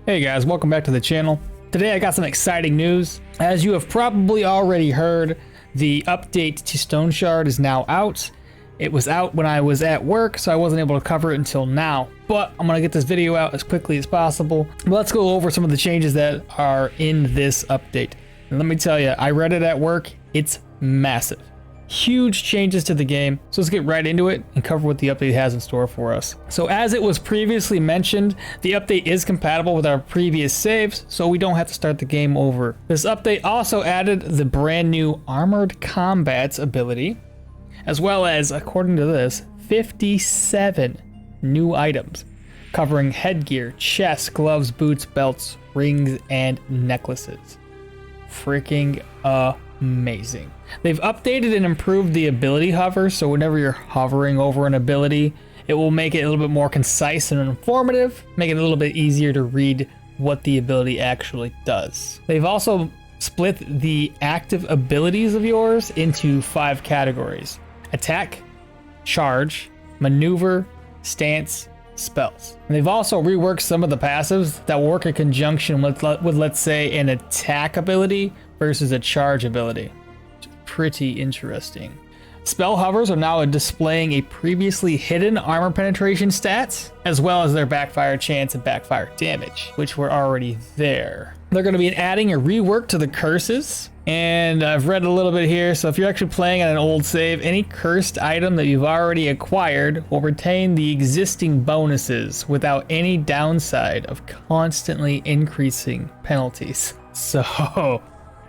Hey guys, welcome back to the channel. Today I got some exciting news. As you have probably already heard, the update to Stoneshard is now out. It was out when I was at work, so I wasn't able to cover it until now. But I'm gonna get this video out as quickly as possible. But let's go over some of the changes that are in this update. And let me tell you, I read it at work. It's massive. Huge changes to the game. So let's get right into it and cover what the update has in store for us. So as it was previously mentioned, the update is compatible with our previous saves, so we don't have to start the game over. This update also added the brand new Armored Combat's ability, as well as, according to this, 57 new items covering headgear, chests, gloves, boots, belts, rings, and necklaces. Freaking amazing. They've updated and improved the ability hover, so whenever you're hovering over an ability, it will make it a little bit more concise and informative, make it a little bit easier to read what the ability actually does. They've also split the active abilities of yours into 5 categories: attack, charge, maneuver, stance, spells. And they've also reworked some of the passives that work in conjunction with let's say an attack ability versus a charge ability. Pretty interesting. Spell hovers are now displaying a previously hidden armor penetration stats, as well as their backfire chance and backfire damage, which were already there. They're going to be adding a rework to the curses, and I've read a little bit here, so if you're actually playing on an old save, any cursed item that you've already acquired will retain the existing bonuses without any downside of constantly increasing penalties. So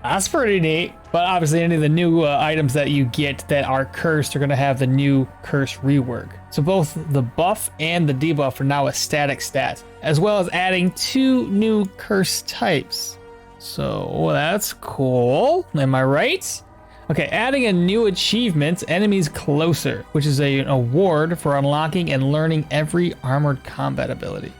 that's pretty neat. But obviously any of the new items that you get that are cursed are going to have the new curse rework. So both the buff and the debuff are now a static stat, as well as adding 2 new curse types. So that's cool. Am I right? Okay, adding a new achievement, Enemies Closer, which is an award for unlocking and learning every armored combat ability.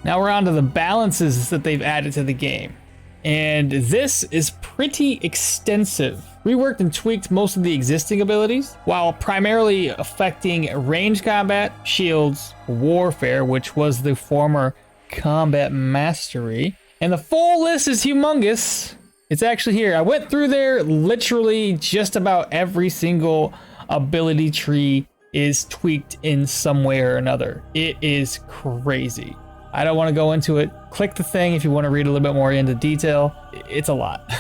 Now we're on to the balances that they've added to the game. And this is pretty extensive. Reworked and tweaked most of the existing abilities, while primarily affecting range combat, shields, warfare, which was the former combat mastery. And the full list is humongous. It's actually here. I went through there, literally just about every single ability tree is tweaked in some way or another. It is crazy. I don't want to go into it. Click the thing if you want to read a little bit more into detail. It's a lot.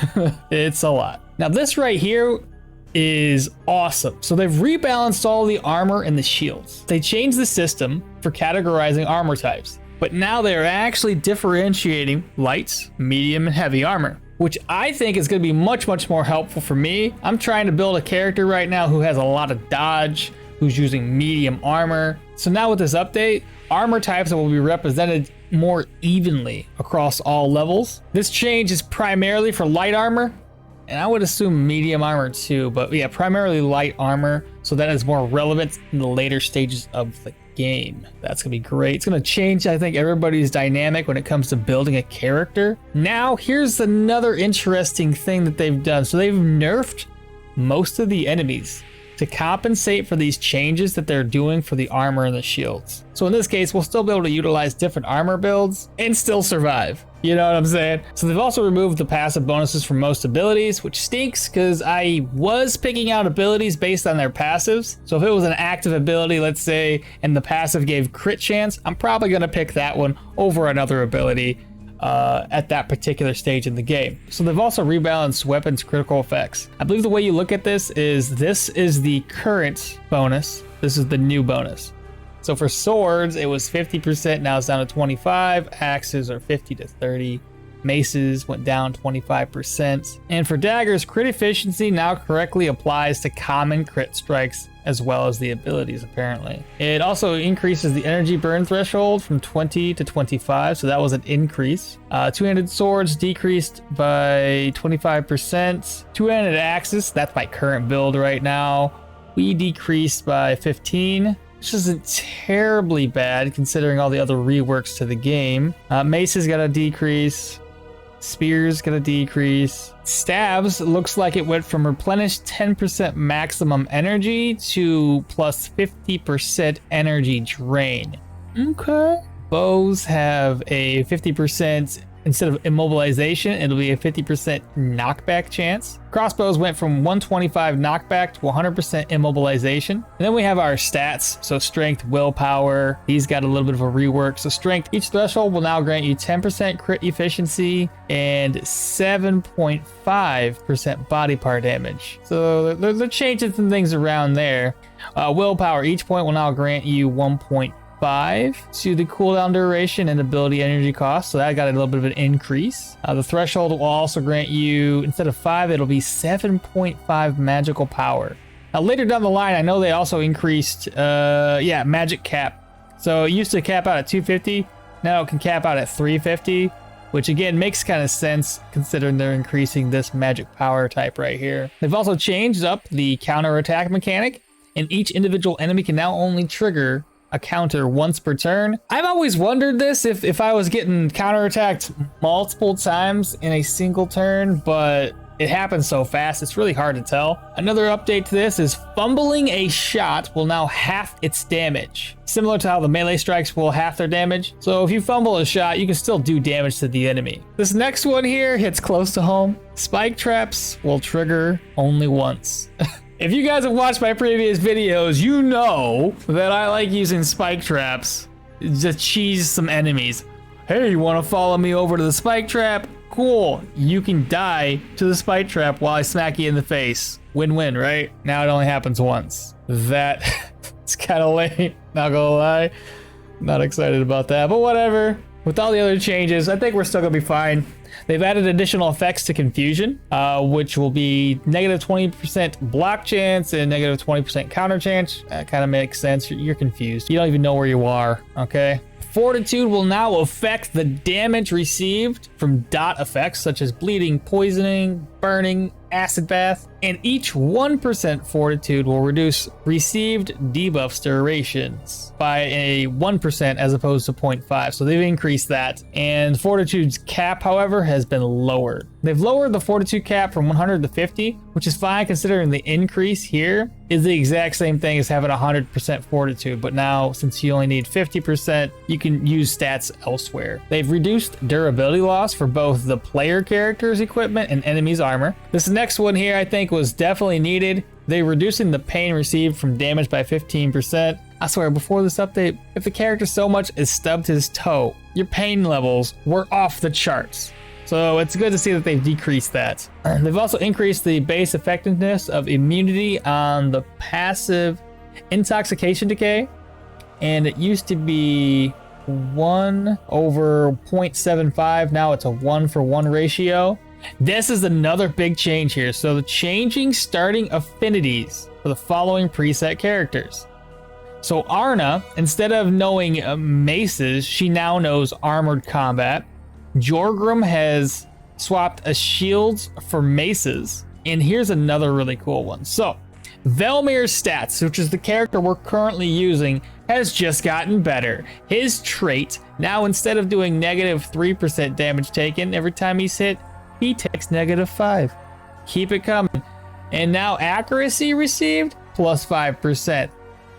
It's a lot. Now this right here is awesome. So they've rebalanced all the armor and the shields. They changed the system for categorizing armor types, but now they're actually differentiating light, medium, and heavy armor, which I think is going to be much, much more helpful for me. I'm trying to build a character right now who has a lot of dodge, who's using medium armor. So now with this update, armor types will be represented more evenly across all levels. This change is primarily for light armor, and I would assume medium armor too, but yeah, primarily light armor, so that is more relevant in the later stages of the game. That's gonna be great. It's gonna change, I think, everybody's dynamic when it comes to building a character. Now, here's another interesting thing that they've done. So they've nerfed most of the enemies to compensate for these changes that they're doing for the armor and the shields. So in this case, we'll still be able to utilize different armor builds and still survive. You know what I'm saying? So they've also removed the passive bonuses from most abilities, which stinks because I was picking out abilities based on their passives. So if it was an active ability, let's say, and the passive gave crit chance, I'm probably gonna pick that one over another ability at that particular stage in the game. So they've also rebalanced weapons critical effects. I believe the way you look at this is the current bonus. This is the new bonus. So for swords, it was 50%, now it's down to 25. Axes are 50 to 30. Maces went down 25%. And for daggers, crit efficiency now correctly applies to common crit strikes as well as the abilities, apparently. It also increases the energy burn threshold from 20 to 25, so that was an increase. Two-handed swords decreased by 25%. Two-handed axes, that's my current build right now, we decreased by 15, which isn't terribly bad considering all the other reworks to the game. Maces got a decrease. Spears gonna decrease. Stabs looks like it went from replenish 10% maximum energy to plus 50% energy drain. Okay. bows have a 50%, instead of immobilization, it'll be a 50% knockback chance. Crossbows went from 125 knockback to 100% immobilization. And then we have our stats. So strength, willpower, these got a little bit of a rework. So strength, each threshold will now grant you 10% crit efficiency and 7.5% body part damage. So they're changing some things around there. Willpower, each point will now grant you 1.5 to the cooldown duration and ability energy cost, so that got a little bit of an increase. The threshold will also grant you, instead of 5, it'll be 7.5 magical power. Now later down the line, I know they also increased magic cap. So it used to cap out at 250, now it can cap out at 350, which again makes kind of sense considering they're increasing this magic power type right here. They've also changed up the counter attack mechanic, and each individual enemy can now only trigger a counter once per turn. I've always wondered this, if I was getting counterattacked multiple times in a single turn, but it happens so fast, it's really hard to tell. Another update to this is fumbling a shot will now half its damage. Similar to how the melee strikes will half their damage. So if you fumble a shot, you can still do damage to the enemy. This next one here hits close to home. Spike traps will trigger only once. If you guys have watched my previous videos, you know that I like using spike traps to cheese some enemies. Hey, you want to follow me over to the spike trap? Cool. You can die to the spike trap while I smack you in the face. Win-win, right? Now it only happens once. That it's kind of lame, not gonna lie. Not excited about that, but whatever. With all the other changes, I think we're still gonna be fine. They've added additional effects to Confusion, which will be negative 20% block chance and negative 20% counter chance. That kind of makes sense. You're confused. You don't even know where you are, okay? Fortitude will now affect the damage received from dot effects such as bleeding, poisoning, burning, acid bath, and each 1% fortitude will reduce received debuffs durations by a 1% as opposed to 0.5. So they've increased that. And fortitude's cap, however, has been lowered. They've lowered the fortitude cap from 100 to 50, which is fine considering the increase here is the exact same thing as having 100% fortitude. But now, since you only need 50%, you can use stats elsewhere. They've reduced durability loss for both the player character's equipment and enemies' armor. This next one here I think was definitely needed. They're reducing the pain received from damage by 15%. I swear, before this update, if the character so much as stubbed his toe, your pain levels were off the charts. So it's good to see that they've decreased that. They've also increased the base effectiveness of immunity on the passive intoxication decay. And it used to be 1 over 0.75. Now it's a 1-for-1 ratio. This is another big change here. So the changing starting affinities for the following preset characters. So Arna, instead of knowing maces, she now knows armored combat. Jorgrim has swapped a shields for maces. And here's another really cool one. So Velmir's stats, which is the character we're currently using, has just gotten better. His trait, now instead of doing negative 3% damage taken every time he's hit, he takes negative 5. Keep it coming. And now accuracy received, plus 5%.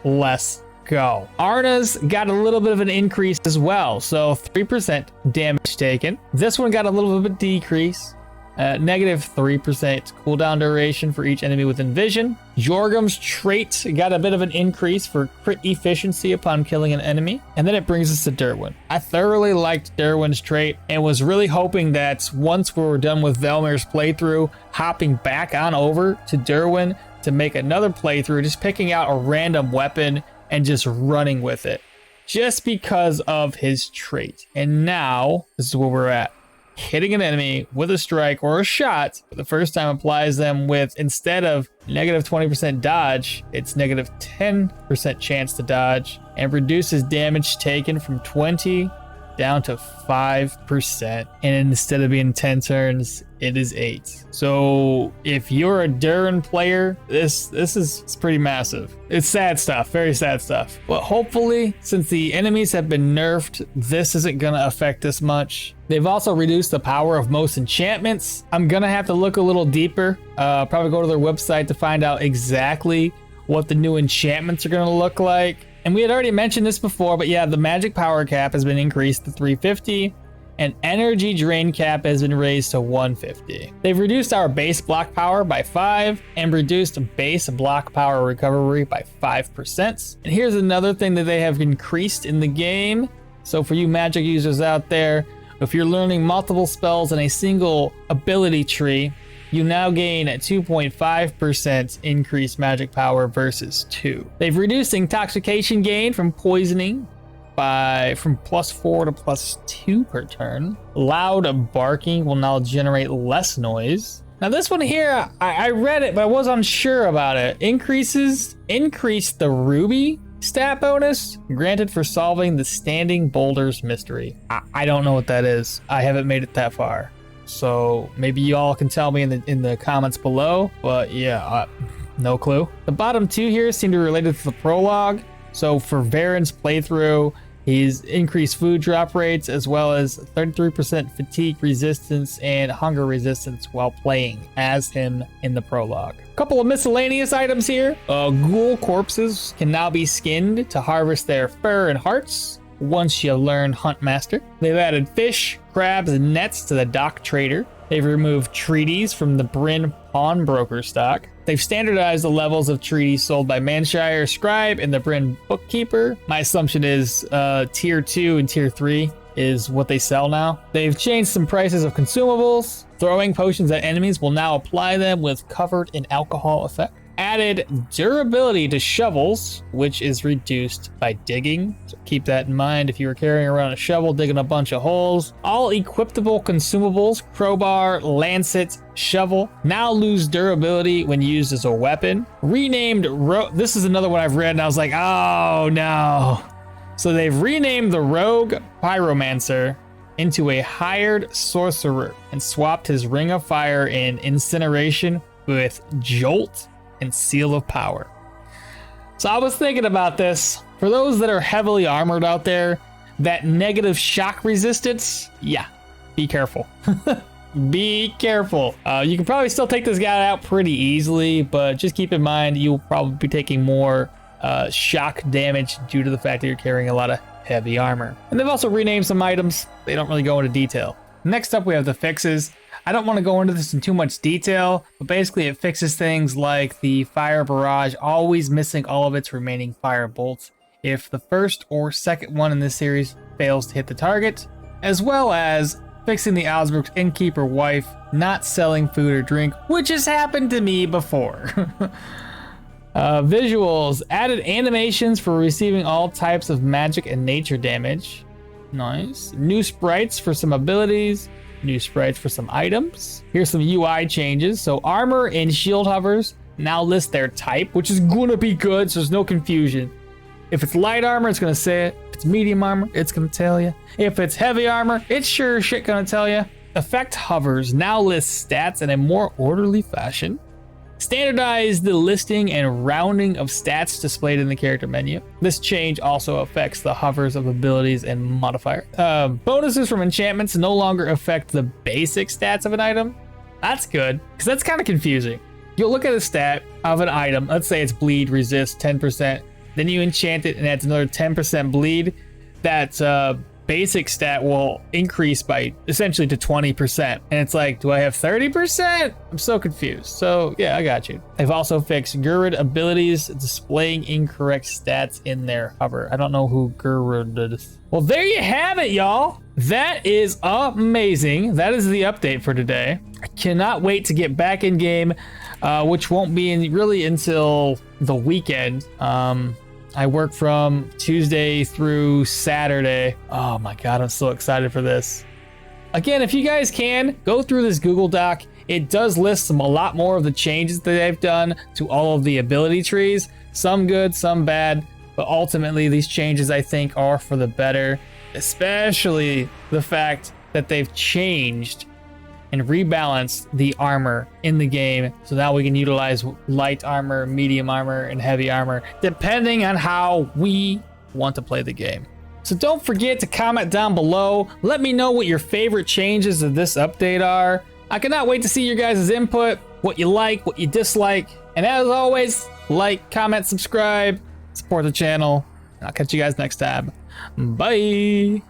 Let's go. Arna's got a little bit of an increase as well. So 3% damage taken. This one got a little bit of a decrease. Negative 3% cooldown duration for each enemy within vision. Jorgrim's trait got a bit of an increase for crit efficiency upon killing an enemy. And then it brings us to Derwin. I thoroughly liked Derwin's trait and was really hoping that once we were done with Velmir's playthrough, hopping back on over to Derwin to make another playthrough, just picking out a random weapon and just running with it. Just because of his trait. And now, this is where we're at. Hitting an enemy with a strike or a shot for the first time applies them with, instead of negative 20% dodge, it's negative 10% chance to dodge, and reduces damage taken from 20 down to 5%. And instead of being 10 turns, it is 8. So if you're a Durin player, this is pretty massive. It's sad stuff, very sad stuff. But hopefully, since the enemies have been nerfed, this isn't gonna affect us much. They've also reduced the power of most enchantments. I'm gonna have to look a little deeper, probably go to their website to find out exactly what the new enchantments are gonna look like. And we had already mentioned this before, but yeah, the magic power cap has been increased to 350, and energy drain cap has been raised to 150. They've reduced our base block power by 5 and reduced base block power recovery by 5%. And here's another thing that they have increased in the game. So for you magic users out there, if you're learning multiple spells in a single ability tree, you now gain a 2.5% increased magic power versus 2. They've reduced intoxication gain from poisoning from +4 to +2 per turn. Loud barking will now generate less noise. Now this one here, I read it, but I was unsure about it. Increase the ruby stat bonus granted for solving the standing boulders mystery. I don't know what that is. I haven't made it that far. So maybe y'all can tell me in the comments below, but yeah, no clue. The bottom two here seem to be related to the prologue. So for Varen's playthrough, he's increased food drop rates as well as 33% fatigue resistance and hunger resistance while playing as him in the prologue. A couple of miscellaneous items here. Ghoul corpses can now be skinned to harvest their fur and hearts once you learn Hunt Master. They've added fish, crabs, and nets to the dock trader. They've removed treaties from the Bryn pawnbroker stock. They've standardized the levels of treaties sold by Manshire Scribe and the Bryn bookkeeper. My assumption is tier 2 and tier 3 is what they sell now. They've changed some prices of consumables. Throwing potions at enemies will now apply them with covered in alcohol effect. Added durability to shovels, which is reduced by digging. So keep that in mind if you were carrying around a shovel digging a bunch of holes. All equipable consumables, crowbar, lancet, shovel, now lose durability when used as a weapon. Renamed, this is another one I've read and I was like, oh no. So they've renamed the rogue pyromancer into a hired sorcerer and swapped his ring of fire and incineration with jolt and seal of power. So I was thinking about this. For those that are heavily armored out there, that negative shock resistance, yeah, be careful. Be careful. You can probably still take this guy out pretty easily, but just keep in mind you'll probably be taking more shock damage due to the fact that you're carrying a lot of heavy armor. And they've also renamed some items. They don't really go into detail. Next up, we have the fixes. I don't want to go into this in too much detail, but basically it fixes things like the fire barrage always missing all of its remaining fire bolts if the first or second one in this series fails to hit the target, as well as fixing the Osbrook's innkeeper wife not selling food or drink, which has happened to me before. Visuals, added animations for receiving all types of magic and nature damage. Nice. New sprites for some abilities. New sprites for some items. Here's some UI changes. So armor and shield hovers now list their type, which is gonna be good, so there's no confusion. If it's light armor, it's gonna say it. If it's medium armor, it's gonna tell you. If it's heavy armor, it's sure as shit gonna tell you. Effect hovers now list stats in a more orderly fashion. Standardize the listing and rounding of stats displayed in the character menu. This change also affects the hovers of abilities and modifier. Bonuses from enchantments no longer affect the basic stats of an item. That's good, because that's kind of confusing. You'll look at a stat of an item, let's say it's bleed, resist 10%, then you enchant it and adds another 10% bleed. That basic stat will increase by essentially to 20%. And it's like, do I have 30%? I'm so confused. So yeah, I got you. They've also fixed Gurud abilities displaying incorrect stats in their hover. I don't know who Gurud is. Well, there you have it, y'all. That is amazing. That is the update for today. I cannot wait to get back in game, which won't be really until the weekend. I work from Tuesday through Saturday. Oh my God, I'm so excited for this. Again, if you guys can, go through this Google Doc. It does list a lot more of the changes that they've done to all of the ability trees. Some good, some bad, but ultimately these changes I think are for the better, especially the fact that they've changed and rebalance the armor in the game. So now we can utilize light armor, medium armor, and heavy armor, depending on how we want to play the game. So don't forget to comment down below. Let me know what your favorite changes of this update are. I cannot wait to see your guys' input, what you like, what you dislike. And as always, like, comment, subscribe, support the channel, I'll catch you guys next time. Bye.